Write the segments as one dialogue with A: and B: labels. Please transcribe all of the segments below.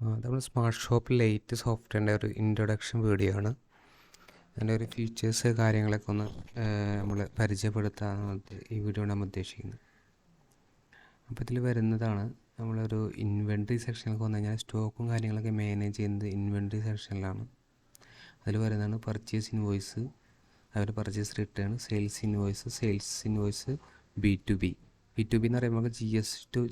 A: നമ്മൾ smart shop light സോഫ്റ്റ്വെയറിൻ്റെ ഒരു introduction video ആണ്. അതിൻ്റെ ഒരു ഫീച്ചേഴ്സ് കാര്യങ്ങളൊക്കെ ഒന്ന് നമ്മൾ പരിചയപ്പെടുത്താനാണ് ഈ വീഡിയോ നമ്മൾ ഉദ്ദേശിക്കുന്നത്. അപ്പോൾ ഇതിൽ വരുന്നതാണ് നമ്മളൊരു ഇൻവെൻട്രി സെക്ഷനിലേക്ക് വന്നു കഴിഞ്ഞാൽ സ്റ്റോക്കും കാര്യങ്ങളൊക്കെ മാനേജ് ചെയ്യുന്നത് ഇൻവെൻട്രി സെക്ഷനിലാണ്. അതിൽ വരുന്നതാണ് പർച്ചേസ് ഇൻവോയ്സ്, അതുപോലെ purchase return, sales invoice, B2B എന്ന് പറയുമ്പോൾ നമുക്ക്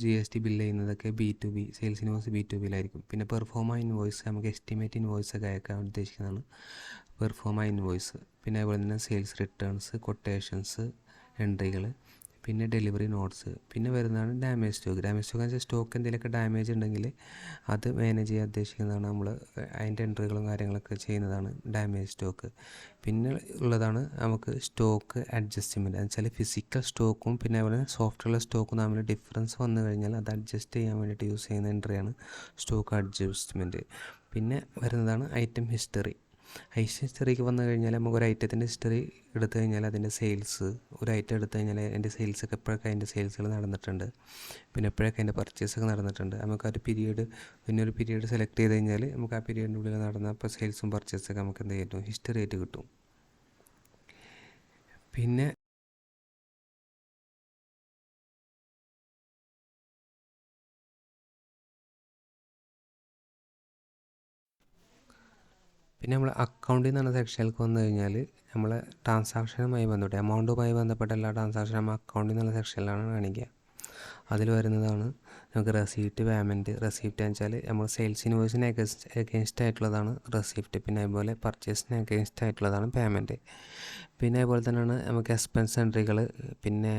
A: GST ബില്ല് ചെയ്യുന്നതൊക്കെ B2B, സെയിൽസ് ഇൻവോയ്സ് B2Bയിലായിരിക്കും. പിന്നെ പെർഫോമ ഇൻവോയ്സ് നമുക്ക് എസ്റ്റിമേറ്റ് ഇൻവോയ്സ് ഒക്കെ അയക്കാൻ ഉദ്ദേശിക്കുന്നതാണ് പെർഫോമ ഇൻവോയ്സ്. പിന്നെ അതുപോലെ തന്നെ സെയിൽസ് റിട്ടേൺസ്, കൊട്ടേഷൻസ്, എൻട്രികൾ, പിന്നെ ഡെലിവറി നോട്ട്സ്. പിന്നെ വരുന്നതാണ് ഡാമേജ് സ്റ്റോക്ക് എന്ന് വെച്ചാൽ സ്റ്റോക്ക് എന്തെങ്കിലുമൊക്കെ ഡാമേജ് ഉണ്ടെങ്കിൽ അത് മാനേജ് ചെയ്യാൻ ഉദ്ദേശിക്കുന്നതാണ് നമ്മൾ. അതിൻ്റെ എൻട്രികളും കാര്യങ്ങളൊക്കെ ചെയ്യുന്നതാണ് ഡാമേജ് സ്റ്റോക്ക്. പിന്നെ ഉള്ളതാണ് നമുക്ക് സ്റ്റോക്ക് അഡ്ജസ്റ്റ്മെൻറ്റ്. എന്ന് വെച്ചാൽ ഫിസിക്കൽ സ്റ്റോക്കും പിന്നെ അതുപോലെ സോഫ്റ്റ്വെയർ സ്റ്റോക്കും തമ്മിൽ ഡിഫറൻസ് വന്നു കഴിഞ്ഞാൽ അത് അഡ്ജസ്റ്റ് ചെയ്യാൻ വേണ്ടിയിട്ട് യൂസ് ചെയ്യുന്ന എൻട്രിയാണ് സ്റ്റോക്ക് അഡ്ജസ്റ്റ്മെൻറ്റ്. പിന്നെ വരുന്നതാണ് ഐറ്റം ഹിസ്റ്ററിക്ക് വന്നു കഴിഞ്ഞാൽ നമുക്ക് ഒരു ഐറ്റത്തിൻ്റെ ഹിസ്റ്ററി എടുത്തു കഴിഞ്ഞാൽ അതിൻ്റെ സെയിൽസ്, ഒരു ഐറ്റം എടുത്തു കഴിഞ്ഞാൽ അതിൻ്റെ സെയിൽസൊക്കെ എപ്പോഴൊക്കെ അതിൻ്റെ സെയിൽസുകൾ നടന്നിട്ടുണ്ട്, പിന്നെ എപ്പോഴൊക്കെ അതിൻ്റെ പർച്ചേസൊക്കെ നടന്നിട്ടുണ്ട്. നമുക്ക് ആ ഒരു പീരീഡ് സെലക്ട് ചെയ്ത് കഴിഞ്ഞാൽ നമുക്ക് ആ പീരീഡിൻ്റെ ഉള്ളിൽ നടന്ന ഇപ്പോൾ സെയിൽസും പർച്ചേസൊക്കെ നമുക്ക് എന്ത് ചെയ്യും, ഹിസ്റ്ററി ആയിട്ട് കിട്ടും. പിന്നെ നമ്മൾ അക്കൗണ്ടിൽ നിന്നാണ് സെക്ഷനിലേക്ക് വന്നു കഴിഞ്ഞാൽ നമ്മൾ ട്രാൻസാക്ഷനുമായി ബന്ധപ്പെട്ട് എമൗണ്ടുമായി ബന്ധപ്പെട്ട എല്ലാ ട്രാൻസാക്ഷനും നമ്മൾ അക്കൗണ്ടിൽ നിന്നുള്ള സെക്ഷനിലാണ് കാണിക്കുക. അതിൽ വരുന്നതാണ് നമുക്ക് റെസീപ്റ്റ്, പേയ്മെൻറ്റ്. റെസീപ്റ്റ് എന്ന് വെച്ചാൽ നമ്മൾ സെയിൽസ് ഇൻവോയ്സിന് എഗെയിൻസ്റ്റ് ആയിട്ടുള്ളതാണ് റെസീപ്റ്റ്. പിന്നെ അതുപോലെ പർച്ചേസിന് എഗെയിൻസ്റ്റ് ആയിട്ടുള്ളതാണ് പേയ്മെൻറ്റ്. പിന്നെ അതുപോലെ തന്നെയാണ് നമുക്ക് എക്സ്പെൻസ് എൻട്രികൾ. പിന്നെ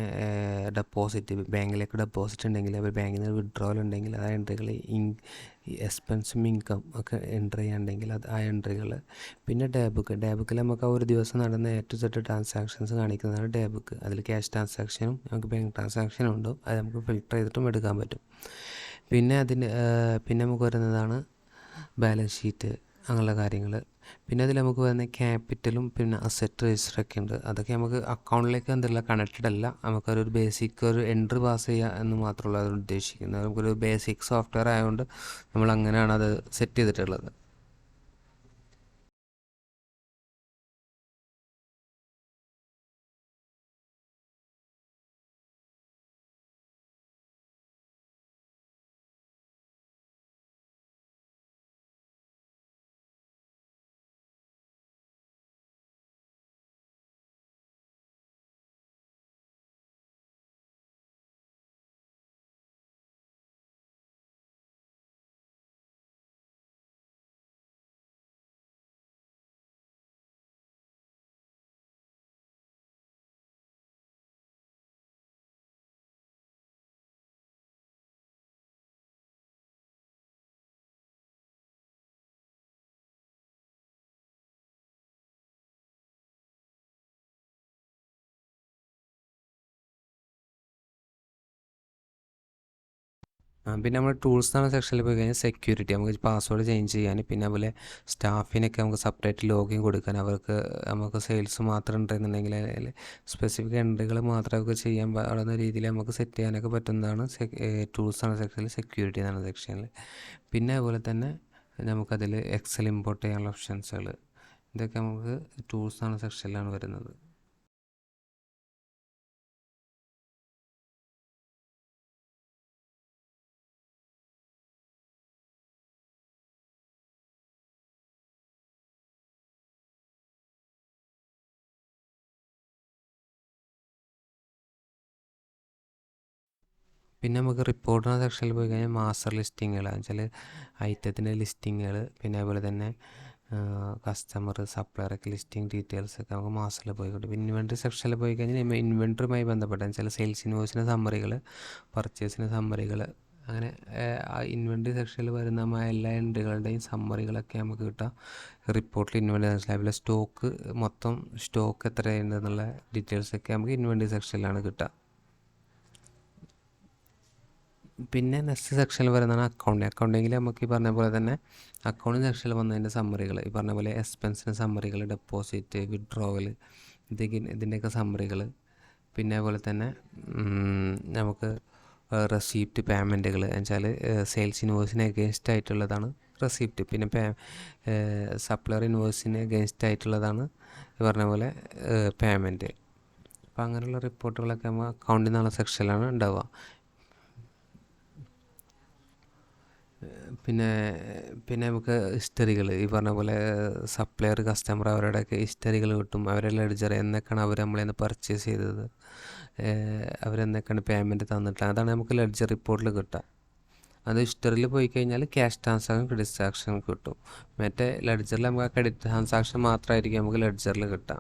A: ഡെപ്പോസിറ്റ്, ബാങ്കിലേക്ക് ഡെപ്പോസിറ്റ് ഉണ്ടെങ്കിൽ അപ്പോൾ ബാങ്കിൽ നിന്ന് വിഡ്രോവൽ ഉണ്ടെങ്കിൽ ആ എൻട്രികൾ, എക്സ്പെൻസും ഇൻകം ഒക്കെ എൻട്രി ചെയ്യാനുണ്ടെങ്കിൽ അത് ആ എൻട്രികൾ. പിന്നെ ഡേ ബുക്കിൽ നമുക്ക് ആ ഒരു ദിവസം നടന്ന A to Z ട്രാൻസാക്ഷൻസ് കാണിക്കുന്നതാണ് ഡേ ബുക്ക്. അതിൽ ക്യാഷ് ട്രാൻസാക്ഷനും നമുക്ക് ബാങ്ക് ട്രാൻസാക്ഷനും ഉണ്ട്, അത് നമുക്ക് ഫിൽട്ടർ ചെയ്തിട്ടും എടുക്കാൻ പറ്റും. പിന്നെ നമുക്ക് വരുന്നതാണ് ബാലൻസ് ഷീറ്റ്, അങ്ങനെയുള്ള കാര്യങ്ങൾ. പിന്നെ അതിൽ നമുക്ക് വരുന്ന ക്യാപിറ്റലും പിന്നെ അസറ്റ് രജിസ്റ്ററൊക്കെ ഉണ്ട്. അതൊക്കെ നമുക്ക് അക്കൗണ്ടിലേക്ക് എന്തെല്ലാം കണക്റ്റഡ് അല്ല, നമുക്കൊരു ബേസിക് ഒരു എൻട്രി പാസ് ചെയ്യുക എന്ന് മാത്രമുള്ള അത് ഉദ്ദേശിക്കുന്നത്. നമുക്കൊരു ബേസിക് സോഫ്റ്റ്വെയർ ആയതുകൊണ്ട് നമ്മൾ അങ്ങനെയാണ് അത് സെറ്റ് ചെയ്തിട്ടുള്ളത്. പിന്നെ നമ്മൾ ടൂൾസ് എന്ന സെക്ഷനിൽ പോയി കഴിഞ്ഞാൽ സെക്യൂരിറ്റി, നമുക്ക് പാസ്വേഡ് ചേഞ്ച് ചെയ്യാൻ, പിന്നെ അതുപോലെ സ്റ്റാഫിനൊക്കെ നമുക്ക് സെപ്പറേറ്റ് ലോഗിൻ കൊടുക്കാൻ, അവർക്ക് നമുക്ക് സെയിൽസ് മാത്രം ഉണ്ടെന്നുണ്ടെങ്കിൽ അതിൽ സ്പെസിഫിക് എൻട്രികൾ മാത്രമൊക്കെ ചെയ്യാൻ പാടുന്ന രീതിയിൽ നമുക്ക് സെറ്റ് ചെയ്യാനൊക്കെ പറ്റുന്നതാണ് ടൂൾസ് എന്ന സെക്ഷനിൽ, സെക്യൂരിറ്റി എന്ന സെക്ഷനിൽ. പിന്നെ അതുപോലെ തന്നെ നമുക്കതിൽ എക്സൽ ഇമ്പോർട്ട് ചെയ്യാനുള്ള ഓപ്ഷൻസുകൾ, ഇതൊക്കെ നമുക്ക് ടൂൾസ് എന്ന സെക്ഷനിലാണ് വരുന്നത്. പിന്നെ നമുക്ക് റിപ്പോർട്ട് എന്ന സെക്ഷനിൽ പോയി കഴിഞ്ഞാൽ മാസ്റ്റർ ലിസ്റ്റിങ്ങുകൾ എന്ന് വെച്ചാൽ ഐറ്റത്തിൻ്റെ ലിസ്റ്റിങ്ങുകൾ, പിന്നെ അതുപോലെ തന്നെ കസ്റ്റമർ, സപ്ലയറൊക്കെ ലിസ്റ്റിംഗ് ഡീറ്റെയിൽസ് ഒക്കെ നമുക്ക് മാസ്റ്ററിൽ പോയി കിട്ടും. ഇൻവെൻട്രി സെക്ഷനിൽ പോയി കഴിഞ്ഞാൽ ഇൻവെൻട്രിയുമായി ബന്ധപ്പെട്ട ചില സെയിൽസ് ഇൻവോയ്സിൻ്റെ സമ്മറികൾ, പർച്ചേസിൻ്റെ സമ്മറികൾ, അങ്ങനെ ആ ഇൻവെൻട്രി സെക്ഷനിൽ വരുന്ന എല്ലാ എൻട്രികളുടെയും സമ്മറികളൊക്കെ നമുക്ക് കിട്ടാം റിപ്പോർട്ടിൽ. ഇൻവെൻട്രി സെക്ഷനിൽ സ്റ്റോക്ക്, മൊത്തം സ്റ്റോക്ക് എത്രയുണ്ടെന്നുള്ള ഡീറ്റെയിൽസൊക്കെ നമുക്ക് ഇൻവെൻട്രി സെക്ഷനിലാണ് കിട്ടുക. പിന്നെ നെക്സ്റ്റ് സെക്ഷനിൽ വരുന്നതാണ് അക്കൗണ്ടിങ്ങിൽ നമുക്ക് ഈ പറഞ്ഞ പോലെ തന്നെ അക്കൗണ്ടിങ് സെക്ഷനിൽ വന്നതിൻ്റെ സമ്മറികൾ, ഈ പറഞ്ഞ പോലെ എക്സ്പെൻസിൻ്റെ സമ്മറികൾ, ഡെപ്പോസിറ്റ്, വിഡ്രോവൽ, ഇതിൻ്റെയൊക്കെ സമ്മറികൾ. പിന്നെ അതുപോലെ തന്നെ നമുക്ക് റെസീപ്റ്റ് പേയ്മെൻറ്റുകൾ വെച്ചാൽ സെയിൽസ് ഇൻവോയ്സിന് എഗെയിൻസ്റ്റ് ആയിട്ടുള്ളതാണ് റെസീപ്റ്റ്. പിന്നെ സപ്ലയർ ഇൻവോയ്സിന് എഗെയിൻസ്റ്റ് ആയിട്ടുള്ളതാണ് ഈ പറഞ്ഞ പോലെ പേയ്മെൻറ്റ്. അപ്പോൾ അങ്ങനെയുള്ള റിപ്പോർട്ടുകളൊക്കെ നമ്മൾ അക്കൗണ്ടിൽ നിന്നുള്ള സെക്ഷനിലാണ് ഉണ്ടാവുക. പിന്നെ പിന്നെ നമുക്ക് ഹിസ്റ്ററികൾ ഈ പറഞ്ഞ പോലെ സപ്ലയർ കസ്റ്റമർ അവരുടെയൊക്കെ ഹിസ്റ്ററികൾ കിട്ടും. അവരുടെ ലെഡ്ജർ എന്നൊക്കെയാണ് അവർ നമ്മളെ നിന്ന് പർച്ചേസ് ചെയ്തത്, അവരെന്നൊക്കെയാണ് പേയ്മെൻറ്റ് തന്നിട്ടുള്ളത്, അതാണ് നമുക്ക് ലെഡ്ജർ റിപ്പോർട്ടിൽ കിട്ടുക. അത് ഹിസ്റ്ററിയിൽ പോയി കഴിഞ്ഞാൽ ക്യാഷ് ട്രാൻസാക്ഷൻ ക്രെഡിറ്റ് ട്രാൻസാക്ഷൻ കിട്ടും. മറ്റേ ലെഡ്ജറിൽ നമുക്ക് ആ ക്രെഡിറ്റ് ട്രാൻസാക്ഷൻ മാത്രമായിരിക്കും നമുക്ക് ലെഡ്ജറിൽ കിട്ടുക.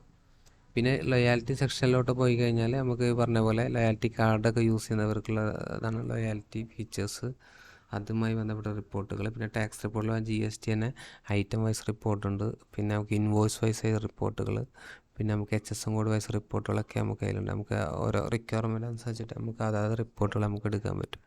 A: പിന്നെ ലോയാലിറ്റി സെക്ഷനിലോട്ട് പോയി കഴിഞ്ഞാൽ നമുക്ക് പറഞ്ഞ പോലെ ലോയാലിറ്റി കാർഡൊക്കെ യൂസ് ചെയ്യുന്നവർക്കുള്ളതാണ് ലോയാലിറ്റി ഫീച്ചേഴ്സ്, അതുമായി ബന്ധപ്പെട്ട റിപ്പോർട്ടുകൾ. പിന്നെ ടാക്സ് റിപ്പോർട്ടിൽ GST തന്നെ ഐറ്റം വൈസ് റിപ്പോർട്ടുണ്ട്. പിന്നെ നമുക്ക് ഇൻവോയ്സ് വൈസ് റിപ്പോർട്ടുകൾ, പിന്നെ നമുക്ക് HSM കോഡ് വൈസ് റിപ്പോർട്ടുകളൊക്കെ നമുക്ക് അതിലുണ്ട്. നമുക്ക് ഓരോ റിക്വയർമെൻറ്റ് അനുസരിച്ചിട്ട് നമുക്ക് അതായത് റിപ്പോർട്ടുകൾ നമുക്ക് എടുക്കാൻ പറ്റും.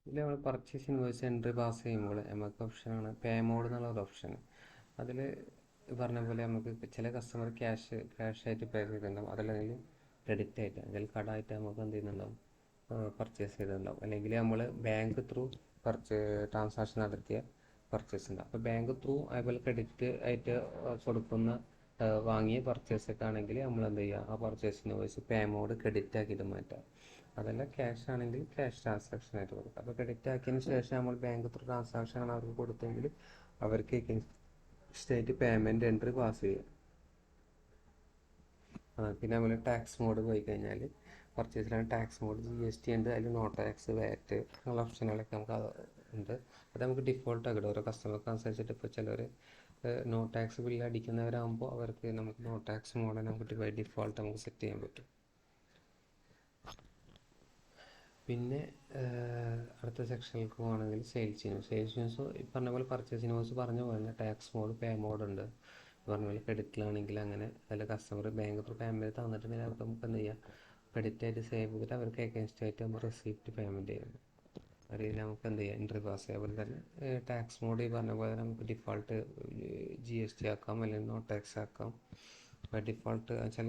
A: ഇതിൽ നമ്മൾ പർച്ചേസ് ഇൻവോയ്സ് എൻട്രി പാസ് ചെയ്യുമ്പോൾ നമുക്ക് ഓപ്ഷനാണ് പേ മോഡ് എന്നുള്ളൊരു ഓപ്ഷൻ. അതിൽ പറഞ്ഞ പോലെ നമുക്ക് ചില കസ്റ്റമർ ക്യാഷ് ആയിട്ട് പേ ചെയ്തിട്ടുണ്ടാവും, അതല്ലെങ്കിൽ ക്രെഡിറ്റ് ആയിട്ട് അല്ലെങ്കിൽ കടമായിട്ട് നമുക്ക് എന്ത് ചെയ്യുന്നുണ്ടാവും, പർച്ചേസ് ചെയ്തിട്ടുണ്ടാവും. അല്ലെങ്കിൽ നമ്മൾ ബാങ്ക് ത്രൂ ട്രാൻസാക്ഷൻ നടത്തിയ പർച്ചേസ് ഉണ്ടാവും. അപ്പോൾ ബാങ്ക് ത്രൂ അതുപോലെ ക്രെഡിറ്റ് ആയിട്ട് കൊടുക്കുന്ന വാങ്ങിയ പർച്ചേസൊക്കെ ആണെങ്കിൽ നമ്മൾ എന്ത് ചെയ്യുക, ആ പർച്ചേസ് ഇൻവോയ്സ് പേ മോഡ് ക്രെഡിറ്റ് ആക്കിയിട്ട് മാറ്റാം. അതല്ല ക്യാഷ് ആണെങ്കിൽ ക്യാഷ് ട്രാൻസാക്ഷൻ ആയിട്ട് കൊടുക്കുക. അപ്പോൾ ക്രെഡിറ്റ് ആക്കിയതിന് ശേഷം നമ്മൾ ബാങ്ക് ത്രൂ ട്രാൻസാക്ഷൻ ആണ് അവർക്ക് കൊടുത്തെങ്കിൽ അവർക്ക് സ്റ്റേറ്റ് പേയ്മെൻറ്റ് എൻട്രി പാസ് ചെയ്യും. പിന്നെ നമ്മൾ ടാക്സ് മോഡ് പോയി കഴിഞ്ഞാൽ പർച്ചേസിലാണ് ടാക്സ് മോഡ് GST ഉണ്ട്, അതിൽ നോ ടാക്സ്, VAT അങ്ങനെയുള്ള ഓപ്ഷനുകളൊക്കെ നമുക്ക് ഉണ്ട്. അത് നമുക്ക് ഡിഫോൾട്ട് ആക്കിയിട്ട് ഓരോ കസ്റ്റമർക്ക് അനുസരിച്ചിട്ട് ഇപ്പോൾ ചിലർ നോ ടാക്സ് ബില്ല് അടിക്കുന്നവരാകുമ്പോൾ അവർക്ക് നമുക്ക് നോ ടാക്സ് മോഡ് നമുക്ക് ബൈ ഡിഫോൾട്ട് നമുക്ക് സെറ്റ് ചെയ്യാൻ പറ്റും. പിന്നെ അടുത്ത സെക്ഷനിലേക്ക് പോകുകയാണെങ്കിൽ സെയിൽസ് ന്യൂസ് ഈ പറഞ്ഞ പോലെ പർച്ചേസ് ഇൻവോയ്സ് പറഞ്ഞ പോലെ ടാക്സ് മോഡ് പേ മോഡ് ഉണ്ട്. പറഞ്ഞ പോലെ ക്രെഡിറ്റിലാണെങ്കിൽ അങ്ങനെ അതിൽ കസ്റ്റമർ ബാങ്ക് ത്രൂ പേയ്മെൻറ്റ് തന്നിട്ടുണ്ടെങ്കിൽ അവർക്ക് നമുക്ക് എന്ത് ചെയ്യാം, ക്രെഡിറ്റ് ആയിട്ട് സേവ് ചെയ്തിട്ട് അവർക്ക് എഗെയിൻസ്റ്റ് ആയിട്ട് നമ്മൾ റെസിപ്റ്റ് പേയ്മെൻറ്റ് ചെയ്യും. അതിൽ നമുക്ക് എന്ത് ചെയ്യാം, എൻട്രി പാസ് ചെയ്യാം. അതുപോലെ തന്നെ ടാക്സ് മോഡ് ഈ പറഞ്ഞ പോലെ നമുക്ക് ഡിഫോൾട്ട് GST ആക്കാം, അല്ലെങ്കിൽ നോ ടാക്സ് ആക്കാം. ബൈ ഡിഫോൾട്ട് വെച്ചാൽ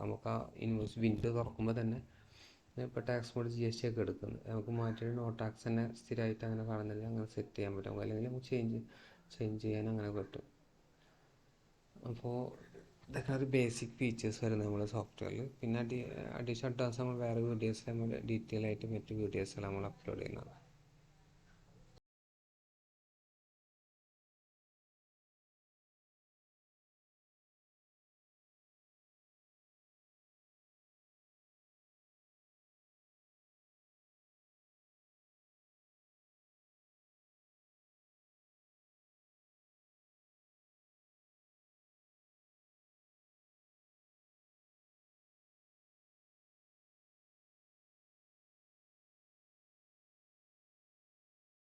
A: നമുക്ക് ആ ഇൻവോയ്സ് വിൻഡോ തുറക്കുമ്പോൾ തന്നെ ഇപ്പോൾ ടാക്സ് മോഡ് GST ഒക്കെ എടുക്കുന്നത് നമുക്ക് മാറ്റിയിട്ട് നോ ടാക്സ് തന്നെ സ്ഥിരമായിട്ട് അങ്ങനെ കാണുന്നില്ല, അങ്ങനെ സെറ്റ് ചെയ്യാൻ പറ്റും. അല്ലെങ്കിൽ നമുക്ക് ചേഞ്ച് ചെയ്യാൻ അങ്ങനെ പറ്റും. അപ്പോൾ ഇതൊക്കെ ഒരു ബേസിക് ഫീച്ചേഴ്സ് വരുന്നത് നമ്മുടെ സോഫ്റ്റ്വെയറിൽ. പിന്നെ അഡീഷണൽ ടേംസ് നമ്മൾ വേറെ വീഡിയോസിൽ നമ്മൾ ഡീറ്റെയിൽ ആയിട്ട് മറ്റ് വീഡിയോസിൽ നമ്മൾ അപ്ലോഡ് ചെയ്യുന്നതാണ്.